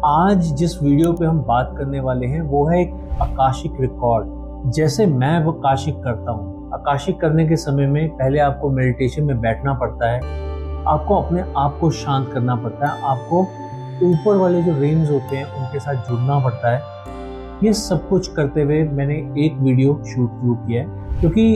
आज जिस वीडियो पे हम बात करने वाले हैं वो है एक आकाशिक रिकॉर्ड। जैसे मैं वो आकाशिक करता हूँ, आकाशिक करने के समय में पहले आपको मेडिटेशन में बैठना पड़ता है, आपको अपने आप को शांत करना पड़ता है, आपको ऊपर वाले जो रेंज होते हैं उनके साथ जुड़ना पड़ता है। ये सब कुछ करते हुए मैंने एक वीडियो शूट किया है, क्योंकि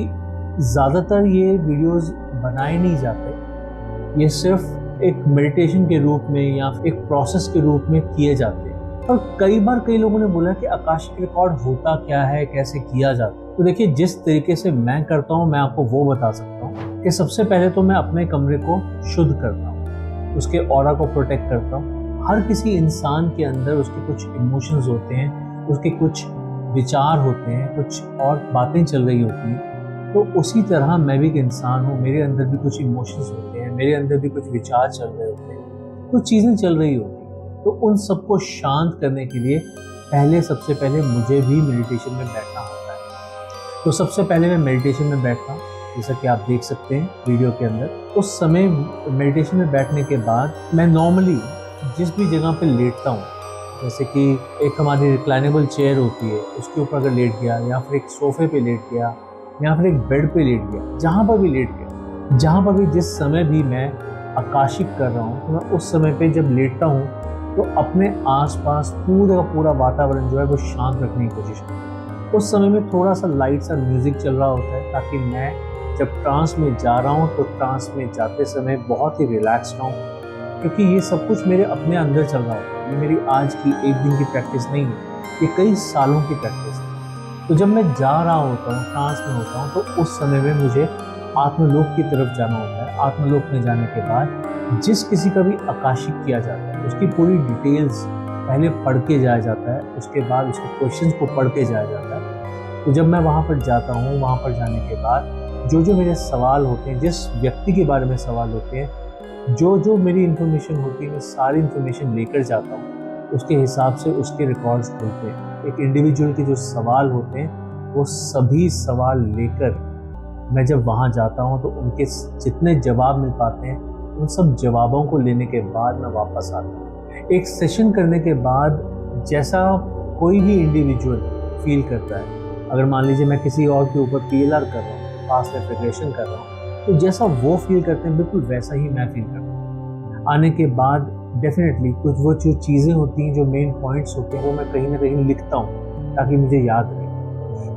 ज़्यादातर ये वीडियोस बनाए नहीं जाते, ये सिर्फ एक मेडिटेशन के रूप में या एक प्रोसेस के रूप में किए जाते हैं। और कई बार कई लोगों ने बोला कि आकाशिक रिकॉर्ड होता क्या है, कैसे किया जाता है। तो देखिए, जिस तरीके से मैं करता हूँ मैं आपको वो बता सकता हूँ कि सबसे पहले तो मैं अपने कमरे को शुद्ध करता हूँ, उसके ऑरा को प्रोटेक्ट करता हूँ। हर किसी इंसान के अंदर उसके कुछ इमोशंस होते हैं, उसके कुछ विचार होते हैं, कुछ और बातें चल रही होती हैं। तो उसी तरह मैं भी एक इंसान हूँ, मेरे अंदर भी कुछ इमोशंस होते हैं, मेरे अंदर भी कुछ विचार चल रहे होते हैं, कुछ चीज़ें चल रही होती हैं। तो उन सबको शांत करने के लिए सबसे पहले मुझे भी मेडिटेशन में बैठना होता है। तो सबसे पहले मैं मेडिटेशन में बैठता हूँ, जैसा कि आप देख सकते हैं वीडियो के अंदर। उस समय मेडिटेशन में बैठने के बाद मैं नॉर्मली जिस भी जगह पर लेटता हूँ, जैसे कि एक हमारी रिक्लाइनेबल चेयर होती है, उसके ऊपर अगर लेट गया, या फिर एक सोफे पे लेट गया, या फिर एक बेड पे लेट गया, जहाँ पर भी लेट गया, जहाँ पर भी जिस समय भी मैं आकाशिक कर रहा हूँ, तो मैं उस समय पे जब लेटता हूँ तो अपने आसपास पूरा का पूरा वातावरण जो है वो शांत रखने की कोशिश करता हूँ। उस समय में थोड़ा सा लाइट सा म्यूज़िक चल रहा होता है, ताकि मैं जब ट्रांस में जा रहा हूँ तो ट्रांस में जाते समय बहुत ही रिलैक्स रहूँ, क्योंकि ये सब कुछ मेरे अपने अंदर चल रहा होता है। ये मेरी आज की एक दिन की प्रैक्टिस नहीं है, ये कई सालों की प्रैक्टिस है। तो जब मैं जा रहा होता हूँ, ट्रांस में होता हूँ, तो उस समय में मुझे आत्मलोक की तरफ जाना होता है। आत्मलोक में जाने के बाद जिस किसी का भी आकाशिक किया जाता है, उसकी पूरी डिटेल्स पहले पढ़ के जाया जाता है, उसके बाद उसके क्वेश्चंस को पढ़ के जाया जाता है। तो जब मैं वहाँ पर जाता हूँ, वहाँ पर जाने के बाद जो मेरे सवाल होते हैं, जिस व्यक्ति के बारे में सवाल होते हैं, जो मेरी इन्फॉर्मेशन होती है, मैं सारी इन्फॉर्मेशन लेकर जाता हूँ। उसके हिसाब से उसके रिकॉर्ड्स खुलते हैं। एक इंडिविजुअल के जो सवाल होते हैं, वो सभी सवाल लेकर मैं जब वहाँ जाता हूँ तो उनके जितने जवाब मिल पाते हैं, उन सब जवाबों को लेने के बाद मैं वापस आता हूँ। एक सेशन करने के बाद जैसा कोई भी इंडिविजुअल फील करता है, अगर मान लीजिए मैं किसी और के ऊपर PLR कर रहा हूँ, पास्ट लाइफ रिग्रेशन कर रहा हूँ, तो जैसा वो फील करते हैं बिल्कुल वैसा ही मैं फील करता हूँ। आने के बाद डेफिनेटली कुछ वो जो चीज़ें होती हैं, जो मेन पॉइंट्स होते हैं, वो मैं कहीं ना कहीं लिखता हूँ ताकि मुझे याद रहे।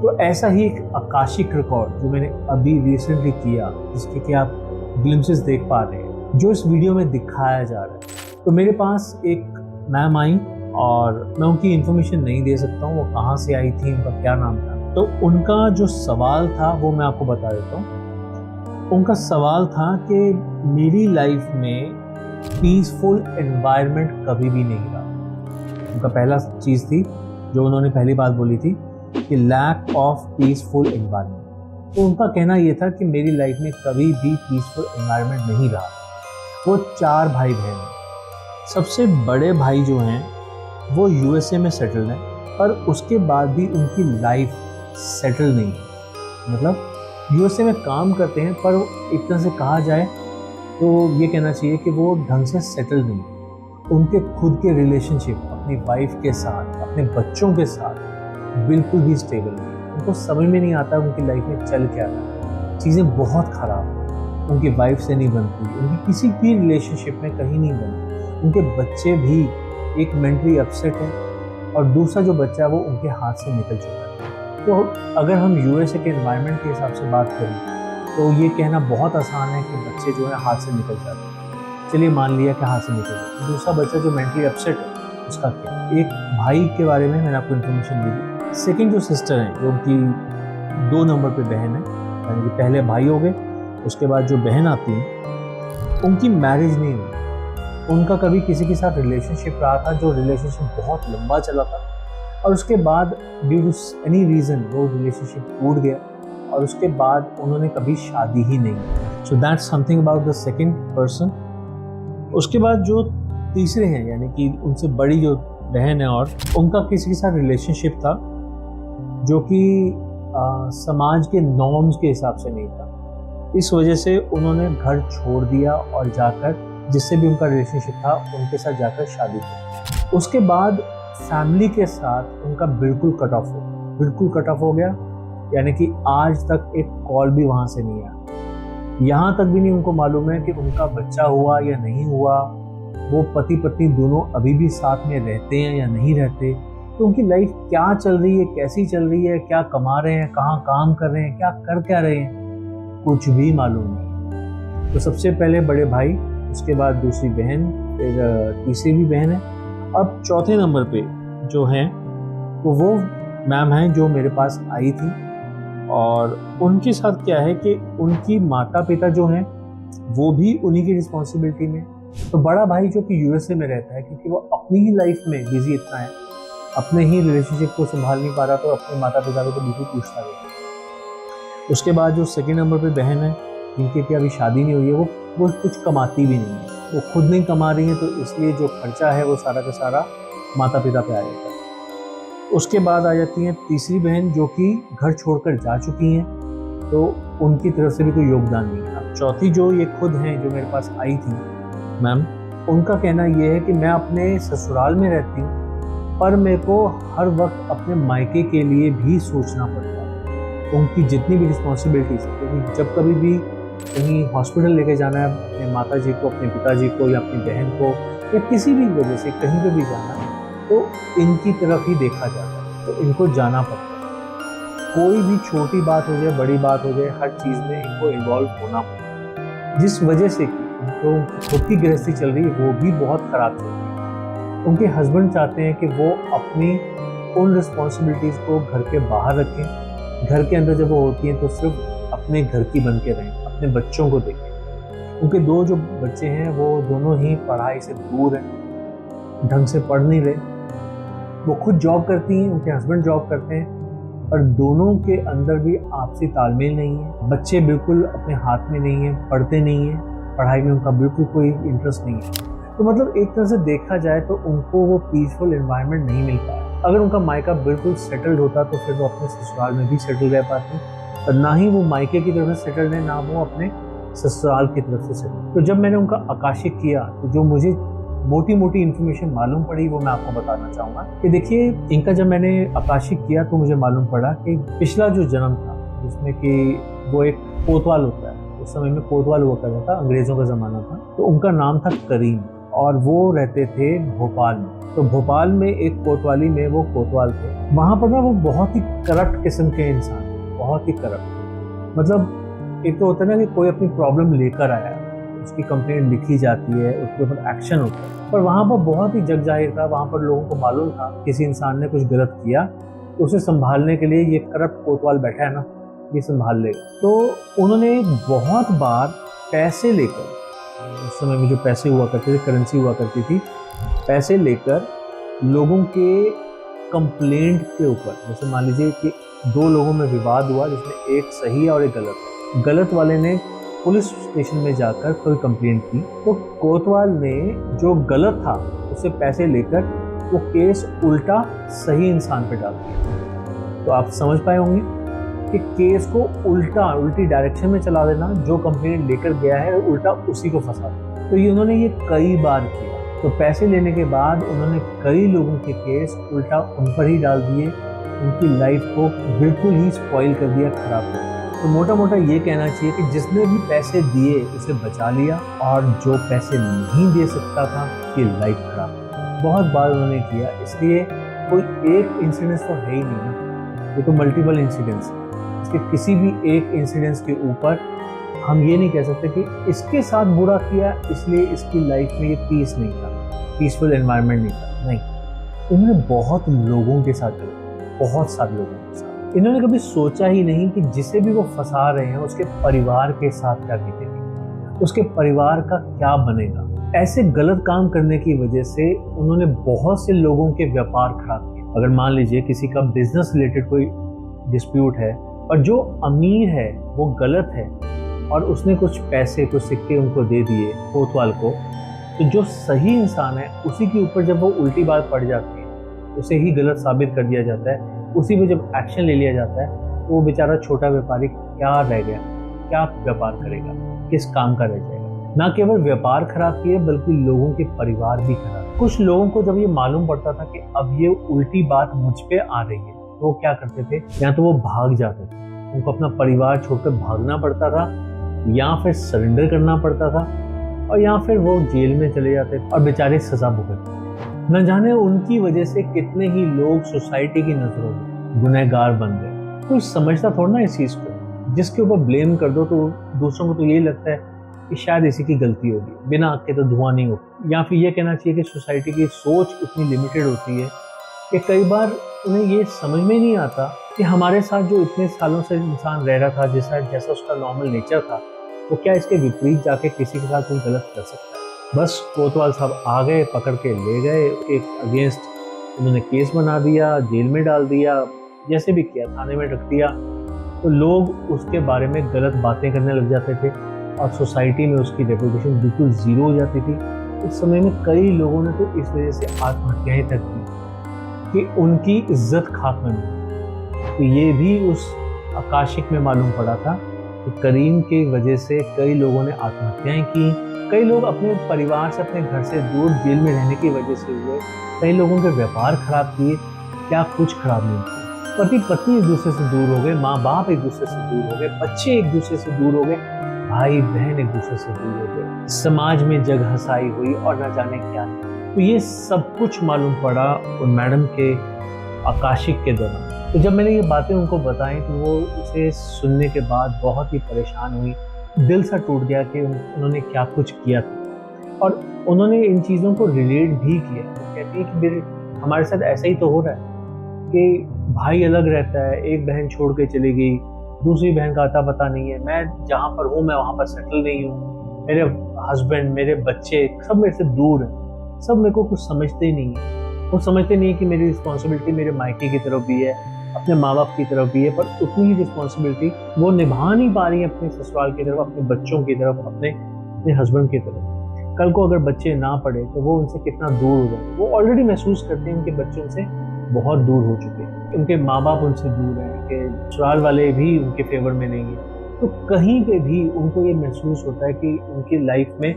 तो ऐसा ही एक आकाशिक रिकॉर्ड जो मैंने अभी रिसेंटली किया, जिसके कि आप ग्लिम्सेस देख पा रहे हैं, जो इस वीडियो में दिखाया जा रहा है। तो मेरे पास एक मैम आई, और मैं उनकी इन्फॉर्मेशन नहीं दे सकता हूँ, वो कहाँ से आई थी, उनका क्या नाम था। तो उनका जो सवाल था वो मैं आपको बता देता हूँ। उनका सवाल था कि मेरी लाइफ में पीसफुल एनवायरनमेंट कभी भी नहीं रहा। उनका पहला चीज़ थी जो उन्होंने पहली बात बोली थी कि लैक ऑफ पीसफुल एनवायरनमेंट। तो उनका कहना ये था कि मेरी लाइफ में कभी भी पीसफुल एनवायरनमेंट नहीं रहा। वो 4 भाई बहन हैं। सबसे बड़े भाई जो हैं वो USA में सेटल्ड हैं, पर उसके बाद भी उनकी लाइफ सेटल नहीं है। मतलब USA में काम करते हैं, पर एक तरह से कहा जाए तो ये कहना चाहिए कि वो ढंग से सेटल नहीं। उनके खुद के रिलेशनशिप अपनी वाइफ के साथ, अपने बच्चों के साथ बिल्कुल भी स्टेबल नहीं। उनको समझ में नहीं आता उनकी लाइफ में चल क्या रहा है। चीज़ें बहुत ख़राब, उनकी वाइफ से नहीं बनती, उनकी किसी भी रिलेशनशिप में कहीं नहीं बनती। उनके बच्चे भी एक मेंटली अपसेट है, और दूसरा जो बच्चा है वो उनके हाथ से निकल चुका है। तो अगर हम USA के एनवायरनमेंट के हिसाब से बात करें तो ये कहना बहुत आसान है कि बच्चे जो है हाथ से निकल जाते हैं। चलिए मान लिया कि हाथ से निकल जाते। दूसरा बच्चा जो मेंटली अपसेट है, उसका क्या। एक भाई के बारे में मैंने आपको इन्फॉर्मेशन दी दी। सेकेंड जो सिस्टर हैं, जो उनकी 2 नंबर पे बहन है, यानी कि पहले भाई हो गए, उसके बाद जो बहन आती है, उनकी मैरिज नहीं हुई। उनका कभी किसी के साथ रिलेशनशिप रहा था, जो रिलेशनशिप बहुत लंबा चला था, और उसके बाद ड्यू टू एनी रीज़न वो रिलेशनशिप टूट गया, और उसके बाद उन्होंने कभी शादी ही नहीं की। So that's something about the second person. उसके बाद जो तीसरे हैं, यानी कि उनसे बड़ी जो बहन है, और उनका किसी के साथ रिलेशनशिप था जो कि समाज के नॉर्म्स के हिसाब से नहीं था। इस वजह से उन्होंने घर छोड़ दिया और जाकर जिससे भी उनका रिलेशनशिप था उनके साथ जाकर शादी की। उसके बाद फैमिली के साथ उनका बिल्कुल कट ऑफ हो गया, यानी कि आज तक एक कॉल भी वहाँ से नहीं आया। यहाँ तक भी नहीं उनको मालूम है कि उनका बच्चा हुआ या नहीं हुआ, वो पति पत्नी दोनों अभी भी साथ में रहते हैं या नहीं रहते, तो उनकी लाइफ क्या चल रही है, कैसी चल रही है, क्या कमा रहे हैं, कहाँ काम कर रहे हैं, क्या रहे हैं, कुछ भी मालूम नहीं। तो सबसे पहले बड़े भाई, उसके बाद दूसरी बहन, फिर तीसरी भी बहन है, अब चौथे नंबर पे जो हैं तो वो मैम हैं जो मेरे पास आई थी। और उनके साथ क्या है कि उनकी माता पिता जो हैं वो भी उन्हीं की रिस्पॉन्सिबिलिटी में। तो बड़ा भाई जो कि यूएसए में रहता है, क्योंकि वो अपनी ही लाइफ में बिजी इतना है, अपने ही रिलेशनशिप को संभाल नहीं पा रहा, तो अपने माता पिता को तो बिल्कुल पूछता नहीं। उसके बाद जो सेकेंड नंबर पे बहन है, जिनकी कि अभी शादी नहीं हुई है, वो कुछ कमाती भी नहीं है, वो खुद नहीं कमा रही है, तो इसलिए जो खर्चा है वो सारा का सारा माता पिता पे आ जाता है। उसके बाद आ जाती हैं तीसरी बहन जो कि घर छोड़कर जा चुकी हैं, तो उनकी तरफ से भी कोई योगदान नहीं है। अब चौथी जो ये खुद हैं जो मेरे पास आई थी मैम, उनका कहना ये है कि मैं अपने ससुराल में रहती हूँ, पर मेरे को हर वक्त अपने मायके के लिए भी सोचना पड़ता है। उनकी जितनी भी रिस्पॉन्सिबिलिटीज, क्योंकि जब कभी भी कहीं हॉस्पिटल लेके जाना है अपने माता जी को, अपने पिताजी को या अपनी बहन को, या किसी भी वजह से कहीं पे भी जाना है, तो इनकी तरफ ही देखा जाता है, तो इनको जाना पड़ता है। कोई भी छोटी बात हो जाए, बड़ी बात हो जाए, हर चीज़ में इनको इन्वॉल्व होना पड़ता है, जिस वजह से कि तो खुद की गृहस्थी चल रही है वो भी बहुत ख़राब चल रही है। उनके हस्बैंड चाहते हैं कि वो अपनी उन रिस्पॉन्सिबिलिटीज़ को घर के बाहर रखें, घर के अंदर जब वो होती हैं तो सिर्फ अपने घर की बन के रहें, अपने बच्चों को देखें। उनके दो जो बच्चे हैं वो दोनों ही पढ़ाई से दूर हैं, ढंग से पढ़ नहीं रहे। वो खुद जॉब करती हैं, उनके हस्बैंड जॉब करते हैं, और दोनों के अंदर भी आपसी तालमेल नहीं है। बच्चे बिल्कुल अपने हाथ में नहीं है, पढ़ते नहीं है, पढ़ाई में उनका बिल्कुल कोई इंटरेस्ट नहीं है। तो मतलब एक तरह से देखा जाए तो उनको वो पीसफुल एनवायरनमेंट नहीं मिल पाया। अगर उनका मायका बिल्कुल सेटल्ड होता तो फिर वो अपने ससुराल में भी सेटल रह पाते, और ना ही वो मायके की तरफ से सेटल्ड है, ना वो अपने ससुराल की तरफ से सेटल्ड। तो जब मैंने उनका आकाशिक किया तो जो मुझे मोटी मोटी इन्फॉर्मेशन मालूम पड़ी वो मैं आपको बताना चाहूँगा कि देखिए, इनका जब मैंने आकाशिक किया तो मुझे मालूम पड़ा कि पिछला जो जन्म था जिसमें कि वो एक कोतवाल होता है, उस समय में कोतवाल हुआ करता था, अंग्रेज़ों का ज़माना था, तो उनका नाम था करीम, और वो रहते थे भोपाल में। तो भोपाल में एक कोतवाली में वो कोतवाल थे। वहाँ पर ना वो बहुत ही करप्ट किस्म के इंसान, बहुत ही करप्ट। मतलब एक तो होता है ना कि कोई अपनी प्रॉब्लम लेकर आया, उसकी कंप्लेंट लिखी जाती है, उसके ऊपर एक्शन होता है, पर वहाँ पर बहुत ही जग जाहिर था, वहाँ पर लोगों को मालूम था किसी इंसान ने कुछ गलत किया, तो उसे संभालने के लिए ये करप्ट कोतवाल बैठा है ना, ये संभाल लेगा। तो उन्होंने बहुत बार पैसे लेकर, उस समय में जो पैसे हुआ करते थे, करेंसी हुआ करती थी, पैसे लेकर लोगों के कंप्लेंट के ऊपर, जैसे मान लीजिए कि दो लोगों में विवाद हुआ जिसमें एक सही है और एक गलत है, गलत वाले ने पुलिस स्टेशन में जाकर कोई कंप्लेंट की, तो कोतवाल ने जो गलत था उससे पैसे लेकर वो केस उल्टा सही इंसान पे डाल दिया। तो आप समझ पाए होंगे कि केस को उल्टी डायरेक्शन में चला देना, जो कंप्लेंट लेकर गया है उल्टा उसी को फंसा देना। तो ये उन्होंने ये कई बार किया। तो पैसे लेने के बाद उन्होंने कई लोगों के केस उल्टा उन पर ही डाल दिए, उनकी लाइफ को बिल्कुल ही स्पॉइल कर दिया, खराब कर दिया। तो मोटा मोटा ये कहना चाहिए कि जिसने भी पैसे दिए उसे बचा लिया, और जो पैसे नहीं दे सकता था कि लाइफ खराब। बहुत बार उन्होंने किया, इसलिए कोई एक इंसिडेंस तो है ही नहीं ना, ये तो मल्टीपल इंसिडेंट्स है। इसके किसी भी एक इंसिडेंस के ऊपर हम ये नहीं कह सकते कि इसके साथ बुरा किया इसलिए इसकी लाइफ में ये पीस नहीं था, पीसफुल एनवायरनमेंट नहीं था। नहीं, उन्होंने बहुत लोगों के साथ गलत, बहुत सारे लोगों के साथ। इन्होंने कभी सोचा ही नहीं कि जिसे भी वो फंसा रहे हैं उसके परिवार के साथ क्या बीतेगी, उसके परिवार का क्या बनेगा। ऐसे गलत काम करने की वजह से उन्होंने बहुत से लोगों के व्यापार खराब किए। अगर मान लीजिए किसी का बिजनेस रिलेटेड कोई डिस्प्यूट है और जो अमीर है वो गलत है और उसने कुछ पैसे, कुछ सिक्के उनको दे दिए कोतवाल को, तो जो सही इंसान है उसी के ऊपर जब वो उल्टी बात पड़ जाती है, उसे ही गलत साबित कर दिया जाता है, उसी पे जब एक्शन ले लिया जाता है, तो वो बेचारा छोटा व्यापारी क्या रह गया, क्या व्यापार करेगा, किस काम का रह जाएगा। ना केवल व्यापार खराब किए बल्कि लोगों के परिवार भी खराब। कुछ लोगों को जब ये मालूम पड़ता था कि अब ये उल्टी बात मुझ पे आ रही है तो वो क्या करते थे, या तो वो भाग जाते थे, उनको अपना परिवार छोड़कर भागना पड़ता था, या फिर सरेंडर करना पड़ता था, और या फिर वो जेल में चले जाते और बेचारे सजा भुगतते। न जाने उनकी वजह से कितने ही लोग सोसाइटी की नजरों में गुनहगार बन गए। कोई समझता थोड़ा ना इस चीज को, जिसके ऊपर ब्लेम कर दो तो दूसरों को तो यही लगता है कि शायद इसी की गलती होगी, बिना आग के तो धुआं नहीं होता। या फिर ये कहना चाहिए कि सोसाइटी की सोच इतनी लिमिटेड होती है कि कई बार उन्हें ये समझ में नहीं आता कि हमारे साथ जो इतने सालों से इंसान रह रहा था, जैसा उसका नॉर्मल नेचर था, वो क्या इसके विपरीत जाके किसी के साथ कोई गलत कर सकता है। बस कोतवाल साहब आ गए, पकड़ के ले गए, एक अगेंस्ट उन्होंने केस बना दिया, जेल में डाल दिया, जैसे भी किया, थाने में रख दिया, तो लोग उसके बारे में गलत बातें करने लग जाते थे और सोसाइटी में उसकी रेपुटेशन बिल्कुल जीरो हो जाती थी। उस समय में कई लोगों ने तो इस वजह से आत्महत्याएं तक की कि उनकी इज्जत खाक में मिली। तो ये भी उस आकाशिक में मालूम पड़ा था कि करीम की वजह से कई लोगों ने आत्महत्याएं की, कई लोग अपने परिवार से, अपने घर से दूर जेल में रहने की वजह से हुए, कई लोगों के व्यापार खराब किए, क्या कुछ खराब नहीं किया। पति पत्नी एक दूसरे से दूर हो गए, माँ बाप एक दूसरे से दूर हो गए, बच्चे एक दूसरे से दूर हो गए, भाई बहन एक दूसरे से दूर हो गए, समाज में जग हंसाई हुई और न जाने क्या। तो ये सब कुछ मालूम पड़ा उन मैडम के आकाशिक के दौरान। तो जब मैंने ये बातें उनको बताई तो वो उसे सुनने के बाद बहुत ही परेशान हुई, दिल सा टूट गया कि उन्होंने क्या कुछ किया था, और उन्होंने इन चीज़ों को रिलेट भी किया। वो कहती है कि मेरे हमारे साथ ऐसा ही तो हो रहा है कि भाई अलग रहता है, एक बहन छोड़ के चली गई, दूसरी बहन का अता पता नहीं है, मैं जहाँ पर हूँ मैं वहाँ पर सेटल नहीं हूँ, मेरे हस्बैंड, मेरे बच्चे सब मेरे से दूर हैं, सब मेरे को कुछ समझते ही नहीं है। वो समझते नहीं है कि मेरी रिस्पॉन्सिबिलिटी मेरे मायके की तरफ भी है, अपने माँ बाप की तरफ भी है, पर उतनी ही रिस्पॉन्सिबिलिटी वो निभा नहीं पा रही है अपने ससुराल की तरफ, अपने बच्चों की तरफ, अपने हस्बैंड की तरफ। कल को अगर बच्चे ना पढ़े तो वो उनसे कितना दूर हो जाए। वो ऑलरेडी महसूस करते हैं उनके बच्चे उनसे बहुत दूर हो चुके हैं, उनके माँ बाप उनसे दूर हैं, उनके ससुराल वाले भी उनके फेवर में नहीं है। तो कहीं पे भी उनको ये महसूस होता है कि उनकी लाइफ में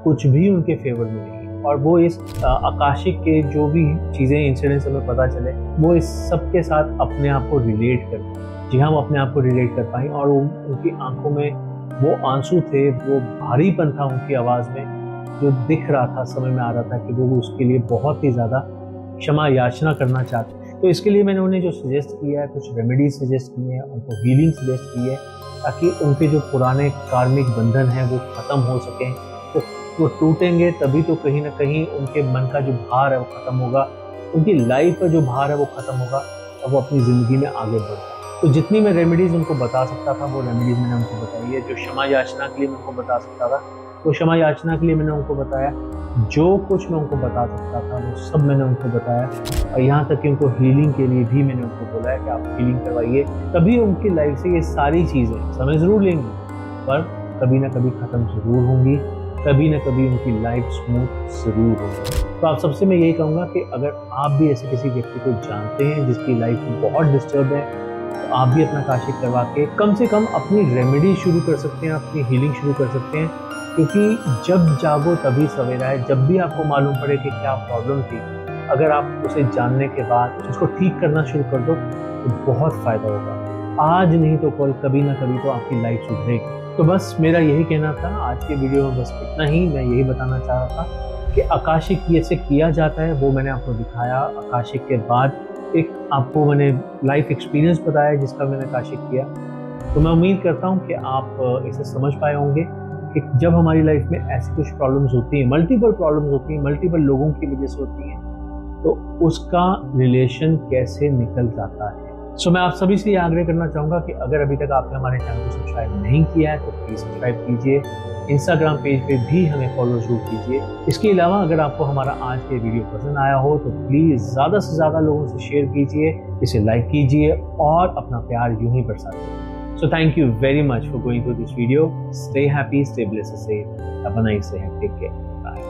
कुछ भी उनके फेवर में नहीं है। और वो इस आकाशिक के जो भी चीज़ें, इंसिडेंट्स हमें पता चले, वो इस सब के साथ अपने आप को रिलेट करते। जी हाँ, वो अपने आप को रिलेट कर पाई, और उनकी आंखों में वो आंसू थे, वो भारीपन था उनकी आवाज़ में, जो दिख रहा था, समझ में आ रहा था कि वो उसके लिए बहुत ही ज़्यादा क्षमा याचना करना चाहते। तो इसके लिए मैंने उन्हें जो सजेस्ट किया है, कुछ रेमेडी सजेस्ट की है, उनको हीलिंग सजेस्ट की है, ताकि उनके जो पुराने कार्मिक बंधन हैं वो ख़त्म हो सकें। तो वो टूटेंगे तभी तो कहीं ना कहीं उनके मन का जो भार है वो ख़त्म होगा, उनकी लाइफ का जो भार है वो ख़त्म होगा, और वो अपनी ज़िंदगी में आगे बढ़ेगा। तो जितनी मैं रेमेडीज़ उनको बता सकता था वो रेमेडीज़ मैंने उनको बताई है। जो क्षमा याचना के लिए मैं उनको बता सकता था वो क्षमा याचना के लिए मैंने उनको बताया। जो कुछ मैं उनको बता सकता था वो सब मैंने उनको बताया, और यहाँ तक कि उनको हीलिंग के लिए भी मैंने उनको बोला है कि आप हीलिंग करवाइए, तभी उनकी लाइफ से ये सारी चीज़ें समय ज़रूर लेंगी, पर कभी ना कभी ख़त्म ज़रूर होंगी, कभी ना कभी उनकी लाइफ स्मूथ ज़रूर होगी। तो आप सबसे मैं यही कहूँगा कि अगर आप भी ऐसे किसी व्यक्ति को जानते हैं जिसकी लाइफ बहुत डिस्टर्ब है, तो आप भी अपना काशिक करवा के कम से कम अपनी रेमेडी शुरू कर सकते हैं, अपनी हीलिंग शुरू कर सकते हैं। क्योंकि जब जागो तभी सवेरा है। जब भी आपको मालूम पड़े कि क्या प्रॉब्लम थी, अगर आप उसे जानने के बाद उसको ठीक करना शुरू कर दो तो बहुत फ़ायदा होगा। आज नहीं तो कल, कभी ना कभी तो आपकी लाइफ सुधरेगी। तो बस मेरा यही कहना था आज के वीडियो में, बस इतना ही। मैं यही बताना चाह रहा था कि आकाशिक कैसे किया जाता है वो मैंने आपको दिखाया। आकाशिक के बाद एक आपको मैंने लाइफ एक्सपीरियंस बताया जिसका मैंने आकाशिक किया। तो मैं उम्मीद करता हूँ कि आप इसे समझ पाए होंगे कि जब हमारी लाइफ में ऐसी कुछ प्रॉब्लम्स होती हैं, मल्टीपल प्रॉब्लम्स होती हैं, मल्टीपल लोगों की वजह से होती हैं, तो उसका रिलेशन कैसे निकल जाता है। सो मैं आप सभी से ये आग्रह करना चाहूँगा कि अगर अभी तक आपने हमारे चैनल को सब्सक्राइब नहीं किया है तो प्लीज़ सब्सक्राइब कीजिए। इंस्टाग्राम पेज पे भी हमें फॉलो जरूर कीजिए। इसके अलावा अगर आपको हमारा आज के वीडियो पसंद आया हो तो प्लीज़ ज़्यादा से ज़्यादा लोगों से शेयर कीजिए, इसे लाइक कीजिए और अपना प्यार यूं ही बरसाइए। So thank you very much for going through this video. Stay happy, stay blessed, safe. Have a nice day. Take care.